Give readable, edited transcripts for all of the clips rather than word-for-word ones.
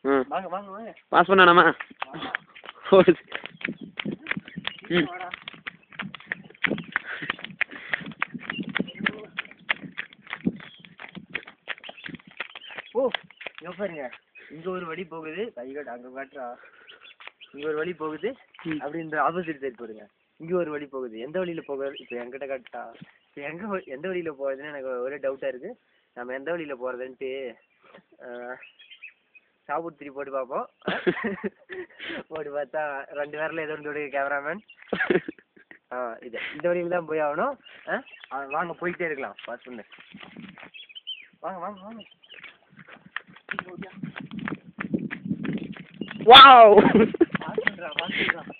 ம் வாங்க வாங்க வாங்க பாஸ் பண்ணானாமா ஓடு ம் ஓ இங்க பாருங்க இங்க ஒரு வழி போகுது கைகாட்டு அங்க காட்டுறா இங்க ஒரு வழி போகுது அப்படி இந்த ஆப்போசிட் சைடு போடுங்க இங்க ஒரு வழி போகுது எந்த வழியில போகுது இப்போ என்கிட்ட காட்டுட்டா இப்போ எந்த வழியில போகுதுன்னு எனக்கு ஒரே டவுட்டா இருக்கு நம்ம எந்த வழியில போறதுன்ட்டு சாபுத்திரி போட்டு பார்ப்போம் போட்டு பார்த்தா 2 பேரில் ஏதோ ஒன்று கேமராமேன் இது இந்த வழியில தான் போய் ஆகணும் வாங்க போயிட்டே இருக்கலாம் பாஸ் பண்ணு வாங்க வாங்க வாங்க வாவ்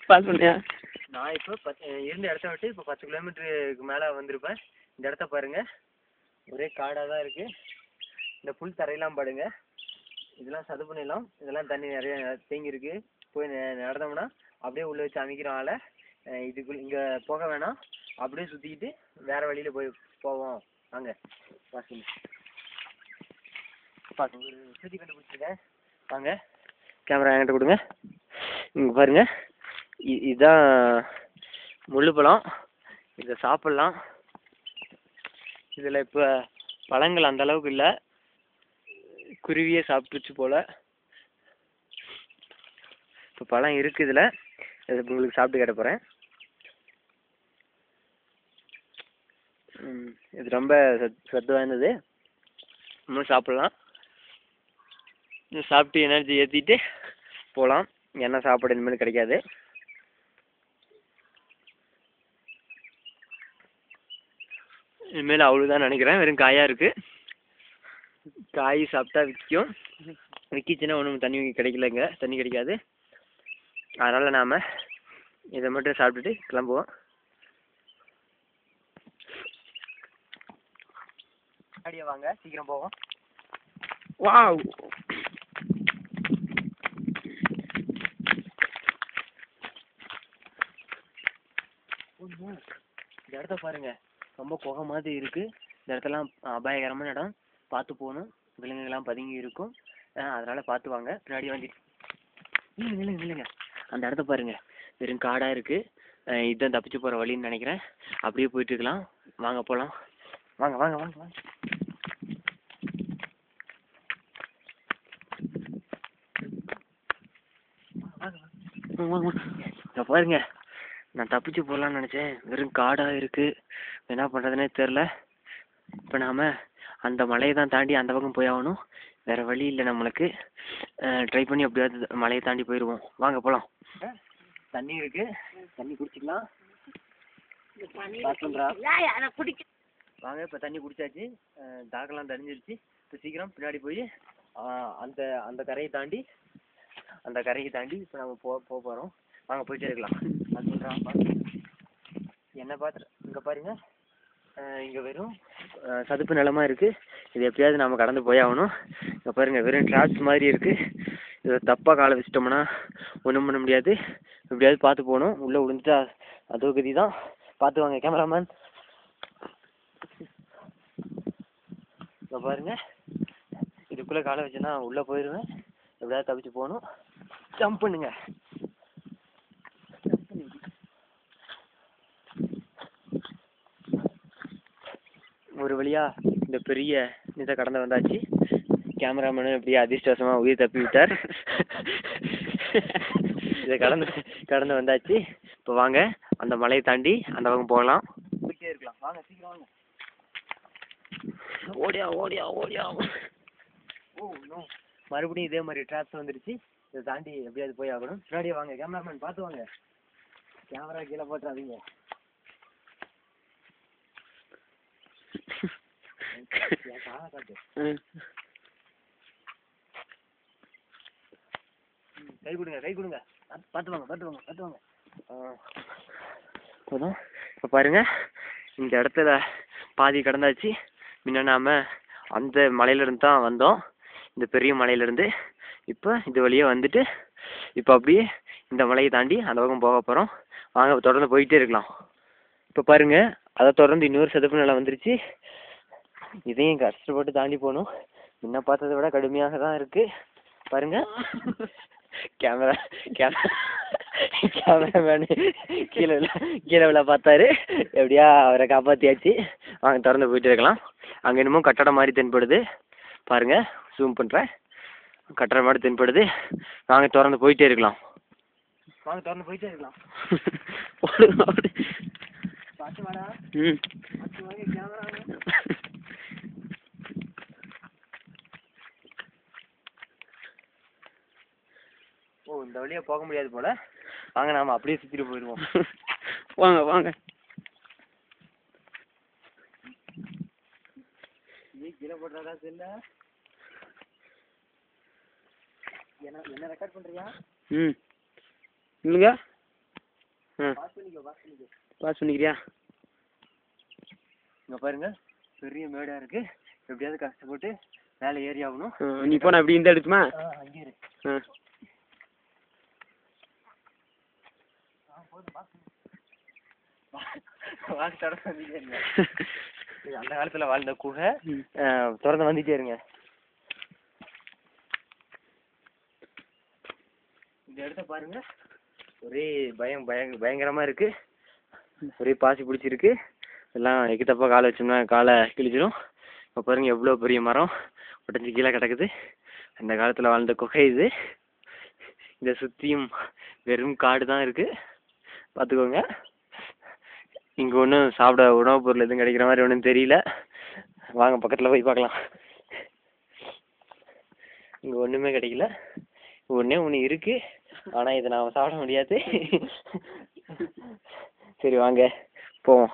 பாஸ் பண்ணியா நான் இப்போ இருந்த இடத்த விட்டு இப்போ 10 கிலோமீட்டருக்கு மேலே வந்திருப்பேன் இந்த இடத்த பாருங்க ஒரே காடாக தான் இருக்குது இந்த புல் தரையெல்லாம் பாடுங்க இதெல்லாம் சதுப்பு நிலம் இதெல்லாம் தண்ணி நிறைய தேங்கி இருக்கு போய் நடந்தோம்னா அப்படியே உள்ள வச்சு அமைக்கிறோம் ஆளை இதுக்குள்ள இங்கே போக வேணாம் அப்படியே சுற்றிக்கிட்டு வேறு வழியில் போவோம் வாங்க பாஸ் சுற்றி கண்டுபிடிச்சிருக்கேன் வாங்க கேமரா என்கிட்ட கொடுங்க இங்கே பாருங்க இதுதான் முள்ளுப்பழம் இதை சாப்பிட்லாம் இதில் இப்போ பழங்கள் அந்த அளவுக்கு இல்லை குருவியே சாப்பிட்டுச்சு போல் இப்போ பழம் இருக்குது இதில் இது உங்களுக்கு சாப்பிட்டு கேட்ட போகிறேன் இது ரொம்ப சத்து வாய்ந்தது இன்னும் சாப்பிட்லாம் சாப்பிட்டு எனர்ஜி ஏற்றிட்டு போகலாம் என்ன சாப்பாடு இனிமேல் கிடைக்காது இனிமேல் அவ்வளோதான் நினைக்கிறேன் வெறும் காயாக இருக்குது காய் சாப்பிட்டா விற்கிச்சுன்னா ஒன்றும் தண்ணி கிடைக்கலங்க தண்ணி கிடைக்காது அதனால் நாம் இதை மட்டும் சாப்பிட்டுட்டு கிளம்புவோம் அப்படியே வாங்க சீக்கிரம் போவோம் வாவ் இந்த இடத்த பாருங்க ரொம்ப குகை மாதிரி இருக்குது இந்த இடத்தெல்லாம் அபாயகரமான இடம் பார்த்து போகணும் விலங்குகள்லாம் பதுங்கி இருக்கும் அதனால் பார்த்து வாங்க பின்னாடி வந்து இல்லைங்க அந்த இடத்த பாருங்கள் வெறும் காடாக இருக்குது இதுதான் தப்பிச்சு போகிற வழின்னு நினைக்கிறேன் அப்படியே போயிட்டு இருக்கலாம் வாங்க போகலாம் வாங்க வாங்க வாங்க வாங்க இங்கே பாருங்க நான் தப்பிச்சு போகலான்னு நினச்சேன் வெறும் காடாக இருக்குது என்ன பண்ணுறதுனே தெரில இப்போ நாம் அந்த மலையை தான் தாண்டி அந்த பக்கம் போய் ஆகணும் வேறு வழி இல்லை நம்மளுக்கு ட்ரை பண்ணி அப்படியாவது மலையை தாண்டி போயிடுவோம் வாங்க போகலாம் தண்ணி இருக்குது தண்ணி குடிச்சிக்கலாம் வாங்க இப்போ தண்ணி குடிச்சாச்சு தாகெல்லாம் தணிஞ்சிருச்சு இப்போ சீக்கிரம் பின்னாடி போய் அந்த கரையை தாண்டி இப்போ நம்ம போகிறோம் வாங்க போயிட்டே இருக்கலாம் அது சொல்கிறான் என்ன பார்த்து இங்கே பாருங்க இங்கே வெறும் சதுப்பு நிலமாக இருக்குது இது எப்படியாவது நாம் கடந்து போய் ஆகணும் இங்கே பாருங்கள் வெறும் ட்ராப்ஸ் மாதிரி இருக்குது இதை தப்பாக காலை வச்சிட்டோம்னா ஒன்றும் பண்ண முடியாது எப்படியாவது பார்த்து போகணும் உள்ளே விழுந்துட்டா அதோ கதி தான் பார்த்து வாங்க கேமராமேன் இங்கே பாருங்கள் இதுக்குள்ளே காலை வச்சேன்னா உள்ளே போயிடுவேன் எப்படியாவது தப்பிச்சு போகணும் ஜம்ப் பண்ணுங்க ஒரு வழியா இந்த பெரிய இதை கடந்து வந்தாச்சு கேமராமேனும் இப்படியே அதிர்ஷ்டவசமாக உயிர் தப்பி விட்டார் இதை கடந்து வந்தாச்சு இப்போ வாங்க அந்த மலையை தாண்டி அந்த பக்கம் போகலாம் போயிட்டே இருக்கலாம் வாங்க சீக்கிரம் வாங்க ஓடியா ஓ இன்னும் மறுபடியும் இதே மாதிரி ட்ராப்ஸ் வந்துருச்சு இதை தாண்டி எப்படியாவது போய் ஆகணும் பின்னாடியே வாங்க கேமராமேன் பார்த்து வாங்க கேமரா கீழே போட்டுறாதீங்க கை கொடுங்க பார்த்து வாங்க போதும் இப்போ பாருங்க இந்த இடத்துல பாதி கடந்தாச்சு முன்ன நாம் அந்த மலையிலேருந்து தான் வந்தோம் இந்த பெரிய மலையிலேருந்து இப்போ இது வழியாக வந்துட்டு இப்போ அப்படியே இந்த மலையை தாண்டி அந்த பக்கம் போக போகிறோம் வாங்க தொடர்ந்து போயிட்டே இருக்கலாம் இப்போ பாருங்கள் அதை தொடர்ந்து இன்னொரு சதுப்பு நிலம் வந்துருச்சு இதையும் கஷ்டப்பட்டு தாண்டி போகணும் முன்ன பார்த்ததை விட கடுமையாக தான் இருக்குது பாருங்க கேமராமேனு கீழே விழ பார்த்தாரு. எப்படியா அவரை காப்பாற்றியாச்சு. வாங்க திறந்து போயிட்டு இருக்கலாம். அங்கே என்னமோ கட்டடம் மாதிரி தென்படுது பாருங்க, ஜூம் பண்ணுறேன். கட்டடம் மாதிரி தென்படுது. வாங்க திறந்து போயிட்டே இருக்கலாம். பார்த்து வாடா. ஓ, இந்த வழியா போக முடியாது போல. வாங்க நாம அப்படியே சுத்திட்டு போயிடுவோம். வாங்க வாங்க. நீ கீழே போடுறதா தெரியல. என்ன ரெக்கார்ட் பண்றியா? இல்லைங்க. பாஸ் பண்ணிக்கிறியா? இங்க பாருங்க, பெரிய மேடா இருக்கு. எப்படியாவது கஷ்டப்பட்டு மேலே ஏறி ஆகணும். நீ போனா அப்படி இந்த எடுத்துமா? அங்கே இரு. அந்த காலத்துல வாழ்ந்த குகை திறந்து வந்துட்டே இருங்க. இந்த இடத்த பாருங்க, ஒரே பயங்கரமா இருக்கு. ஒரே பாசி பிடிச்சிருக்கு. எல்லாம் எக்கித்தப்பா காலை வச்சோம்னா காலை கிழிச்சிடும். இப்போ பாருங்க எவ்வளோ பெரிய மரம் உடஞ்சி கீழே கிடக்குது. அந்த காலத்தில் வாழ்ந்த குகை இது. இதை சுற்றியும் வெறும் காடு தான் இருக்கு. பார்த்துக்கோங்க. இங்கே ஒன்றும் சாப்பிட உணவுப் பொருள் எதுவும் கிடைக்கிற மாதிரி ஒன்றும் தெரியல. வாங்க பக்கத்தில் போய் பார்க்கலாம். இங்கே ஒன்றுமே கிடைக்கல. ஒன்று இருக்கு, ஆனால் இதை நாம் சாப்பிட முடியாது. சரி வாங்க போவோம்.